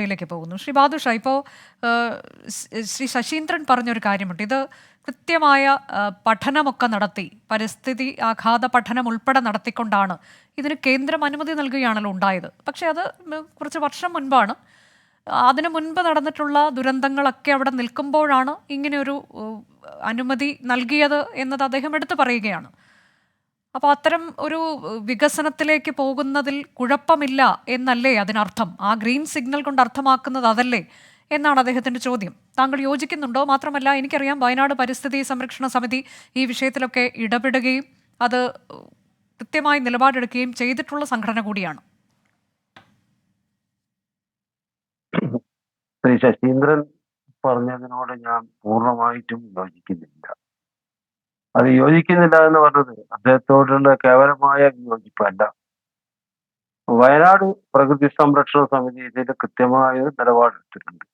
യിലേക്ക് പോകുന്നു. ശ്രീ ബാദുഷ, ഇപ്പോൾ ശ്രീ ശശീന്ദ്രൻ പറഞ്ഞൊരു കാര്യമുണ്ട്. ഇത് കൃത്യമായ പഠനമൊക്കെ നടത്തി, പരിസ്ഥിതി ആഘാത പഠനം ഉൾപ്പെടെ നടത്തിക്കൊണ്ടാണ് ഇതിന് കേന്ദ്രം അനുമതി നൽകുകയാണല്ലോ ഉണ്ടായത്. പക്ഷേ അത് കുറച്ച് വർഷം മുൻപാണ്. അതിനു മുൻപ് നടന്നിട്ടുള്ള ദുരന്തങ്ങളൊക്കെ അവിടെ നിൽക്കുമ്പോഴാണ് ഇങ്ങനെയൊരു അനുമതി നൽകിയത് എന്നത് അദ്ദേഹം എടുത്തു പറയുകയാണ്. അപ്പോൾ അത്തരം ഒരു വികസനത്തിലേക്ക് പോകുന്നതിൽ കുഴപ്പമില്ല എന്നല്ലേ അതിനർത്ഥം? ആ ഗ്രീൻ സിഗ്നൽ കൊണ്ട് അർത്ഥമാക്കുന്നത് അതല്ലേ എന്നാണ് അദ്ദേഹത്തിന്റെ ചോദ്യം. താങ്കൾ യോജിക്കുന്നുണ്ടോ? മാത്രമല്ല, എനിക്കറിയാം വയനാട് പരിസ്ഥിതി സംരക്ഷണ സമിതി ഈ വിഷയത്തിലൊക്കെ ഇടപെടുകയും അത് കൃത്യമായി നിലപാടെടുക്കുകയും ചെയ്തിട്ടുള്ള സംഘടന കൂടിയാണ്. ശ്രീ ശശീന്ദ്രൻ പറഞ്ഞതിനോട് ഞാൻ പൂർണ്ണമായിട്ടും യോജിക്കുന്നില്ല. അത് യോജിക്കുന്നില്ല എന്ന് പറഞ്ഞത് അദ്ദേഹത്തോടുള്ള കേവലമായ വിയോജിപ്പല്ല. വയനാട് പ്രകൃതി സംരക്ഷണ സമിതി ഇതിൽ കൃത്യമായ നിലപാടെടുത്തിട്ടുണ്ട്.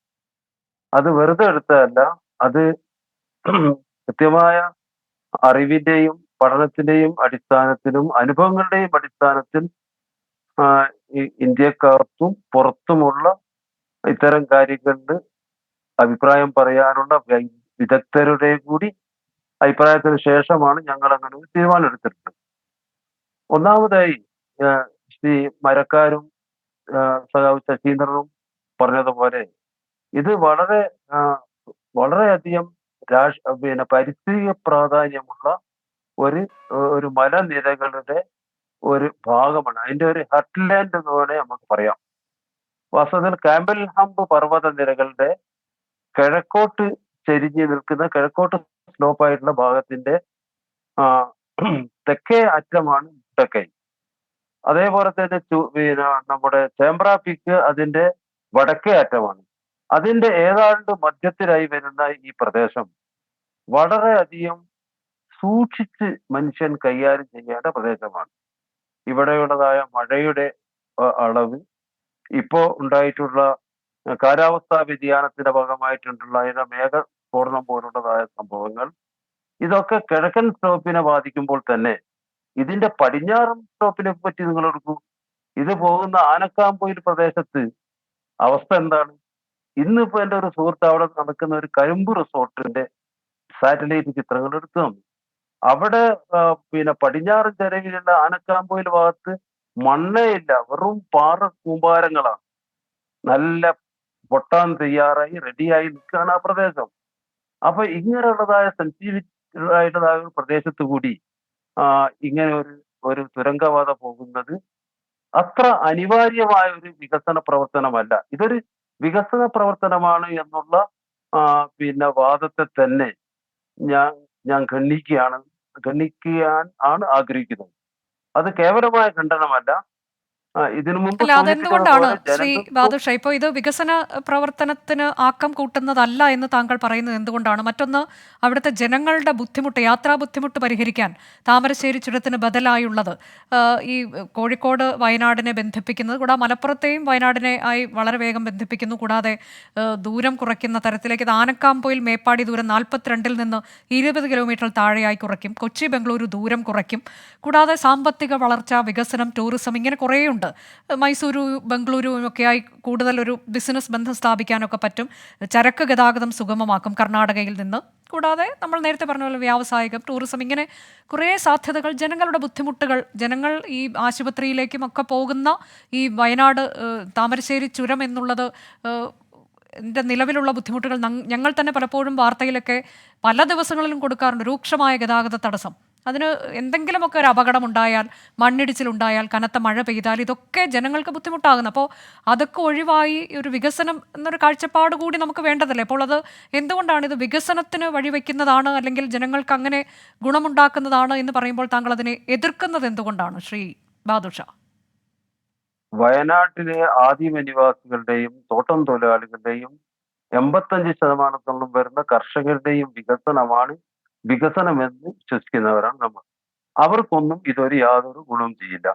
അത് വെറുതെ എടുത്തതല്ല, അത് കൃത്യമായ അറിവിന്റെയും പഠനത്തിന്റെയും അടിസ്ഥാനത്തിലും അനുഭവങ്ങളുടെയും അടിസ്ഥാനത്തിൽ ഇന്ത്യക്കകത്തും പുറത്തുമുള്ള ഇത്തരം കാര്യങ്ങളിൽ അഭിപ്രായം പറയാനുള്ള വിദഗ്ധരുടെ കൂടി അഭിപ്രായത്തിന് ശേഷമാണ് ഞങ്ങൾ അങ്ങനെ ഒരു തീരുമാനം എടുത്തിട്ടുള്ളത്. ഒന്നാമതായി ശ്രീ മരക്കാരും സഖാവ് ശശീന്ദ്രനും പറഞ്ഞതുപോലെ ഇത് വളരെയധികം പരിസ്ഥിതി പ്രാധാന്യമുള്ള ഒരു മലനിരകളുടെ ഒരു ഭാഗമാണ്. അതിന്റെ ഒരു ഹെർട്ട്ലാൻഡ് എന്ന് വേണേ നമുക്ക് പറയാം. വാസ്തവത്തിൽ കാമ്പൽ ഹംപ് പർവ്വത നിരകളുടെ കിഴക്കോട്ട് ചെരിഞ്ഞ് നിൽക്കുന്ന കിഴക്കോട്ട് സ്ലോപ്പായിട്ടുള്ള ഭാഗത്തിന്റെ തെക്കേ അറ്റമാണ് മുണ്ടക്കൈ. അതേപോലെ തന്നെ നമ്മുടെ ചേമ്പ്ര പീക്ക് അതിന്റെ വടക്കേ അറ്റമാണ്. അതിന്റെ ഏതാണ്ട് മധ്യത്തിലായി വരുന്ന ഈ പ്രദേശം വളരെയധികം സൂക്ഷിച്ച് മനുഷ്യൻ കൈകാര്യം ചെയ്യേണ്ട പ്രദേശമാണ്. ഇവിടെയുള്ളതായ മഴയുടെ അളവ്, ഇപ്പോ ഉണ്ടായിട്ടുള്ള കാലാവസ്ഥാ വ്യതിയാനത്തിന്റെ ഭാഗമായിട്ടുള്ള അതിന്റെ മേഘസ്ഫോടനം പോലുള്ളതായ സംഭവങ്ങൾ, ഇതൊക്കെ കിഴക്കൻ സ്ലോപ്പിനെ ബാധിക്കുമ്പോൾ തന്നെ ഇതിന്റെ പടിഞ്ഞാറൻ സ്ലോപ്പിനെ പറ്റി നിങ്ങൾ എടുക്കൂ. ഇത് പോകുന്ന ആനക്കാംപൊയിൽ പ്രദേശത്ത് അവസ്ഥ എന്താണ്? ഇന്നിപ്പോ എൻ്റെ ഒരു സുഹൃത്ത് അവിടെ നടക്കുന്ന ഒരു കരിമ്പ് റിസോർട്ടിന്റെ സാറ്റലൈറ്റ് ചിത്രങ്ങൾ എടുത്തു തന്നു. അവിടെ പടിഞ്ഞാറൻ ചെലവിലുള്ള ആനക്കാംപൊയിൽ ഭാഗത്ത് മണ്ണേ ഇല്ല, വെറും പാറ കൂമ്പാരങ്ങളാണ്. നല്ല പൊട്ടാൻ തയ്യാറായി റെഡിയായി നിൽക്കുകയാണ് ആ പ്രദേശം. അപ്പൊ ഇങ്ങനെയുള്ളതായ സെൻസിറ്റീവ് ആയിട്ടുള്ളതായ പ്രദേശത്ത് കൂടി ഇങ്ങനെ ഒരു തുരങ്കപാത പോകുന്നത് അത്ര അനിവാര്യമായ ഒരു വികസന പ്രവർത്തനമല്ല. ഇതൊരു വികസന പ്രവർത്തനമാണ് എന്നുള്ള വാദത്തെ തന്നെ ഞാൻ ഖണ്ഡിക്കാൻ ആഗ്രഹിക്കുന്നത്. അത് കേവലമായ ഖണ്ഡനമല്ല. ഇതിനു മുമ്പ് അല്ല, അതെന്തുകൊണ്ടാണ് ശ്രീ ബാദുഷ ഇപ്പോൾ ഇത് വികസന പ്രവർത്തനത്തിന് ആക്കം കൂട്ടുന്നതല്ല എന്ന് താങ്കൾ പറയുന്നത് എന്തുകൊണ്ടാണ്? മറ്റൊന്ന്, അവിടുത്തെ ജനങ്ങളുടെ ബുദ്ധിമുട്ട്, യാത്രാ ബുദ്ധിമുട്ട് പരിഹരിക്കാൻ താമരശ്ശേരി ചുരത്തിന് ബദലായുള്ളത് ഈ കോഴിക്കോട് വയനാടിനെ ബന്ധിപ്പിക്കുന്നത്, കൂടാതെ മലപ്പുറത്തെയും വയനാടിനെ ആയി വളരെ വേഗം ബന്ധിപ്പിക്കുന്നു. കൂടാതെ ദൂരം കുറയ്ക്കുന്ന തരത്തിലേക്ക് ആനക്കാംപൊയിൽ മേപ്പാടി ദൂരം 42 നിന്ന് 20 കിലോമീറ്റർ താഴെയായി കുറയ്ക്കും. കൊച്ചി ബംഗളൂരു ദൂരം കുറയ്ക്കും. കൂടാതെ സാമ്പത്തിക വളർച്ച, വികസനം, ടൂറിസം, ഇങ്ങനെ കുറേയുണ്ട്. മൈസൂരു ബംഗളൂരുവുമൊക്കെയായി കൂടുതൽ ഒരു ബിസിനസ് ബന്ധം സ്ഥാപിക്കാനൊക്കെ പറ്റും. ചരക്ക് ഗതാഗതം സുഗമമാക്കും കർണാടകയിൽ നിന്ന്. കൂടാതെ നമ്മൾ നേരത്തെ പറഞ്ഞ പോലെ വ്യാവസായികം, ടൂറിസം, ഇങ്ങനെ കുറേ സാധ്യതകൾ. ജനങ്ങളുടെ ബുദ്ധിമുട്ടുകൾ, ജനങ്ങൾ ഈ ആശുപത്രിയിലേക്കും ഒക്കെ പോകുന്ന ഈ വയനാട് താമരശ്ശേരി ചുരം എന്നുള്ളത് എൻ്റെ നിലവിലുള്ള ബുദ്ധിമുട്ടുകൾ ഞങ്ങൾ തന്നെ പലപ്പോഴും വാർത്തയിലൊക്കെ പല ദിവസങ്ങളിലും കൊടുക്കാറുണ്ട്. രൂക്ഷമായ ഗതാഗത തടസ്സം. അതിന് എന്തെങ്കിലുമൊക്കെ ഒരു അപകടമുണ്ടായാൽ, മണ്ണിടിച്ചിലുണ്ടായാൽ, കനത്ത മഴ പെയ്താൽ ഇതൊക്കെ ജനങ്ങൾക്ക് ബുദ്ധിമുട്ടാകുന്നു. അപ്പോൾ അതൊക്കെ ഒഴിവായി ഒരു വികസനം എന്നൊരു കാഴ്ചപ്പാട് കൂടി നമുക്ക് വേണ്ടതല്ലേ? അപ്പോൾ അത് എന്തുകൊണ്ടാണ് ഇത് വികസനത്തിന് വഴിവെക്കുന്നതാണ്, അല്ലെങ്കിൽ ജനങ്ങൾക്ക് അങ്ങനെ ഗുണമുണ്ടാക്കുന്നതാണ് എന്ന് പറയുമ്പോൾ താങ്കൾ അതിനെ എതിർക്കുന്നത് എന്തുകൊണ്ടാണ് ശ്രീ ബാദുഷ? വയനാട്ടിലെ ആദിമ നിവാസികളുടെയും തോട്ടം തൊഴിലാളികളുടെയും 85% വരുന്ന കർഷകരുടെയും വികസനമാണ് വികസനമെന്ന് വിശ്വസിക്കുന്നവരാണ് നമ്മൾ. അവർക്കൊന്നും യാതൊരു ഗുണവും ചെയ്യില്ല.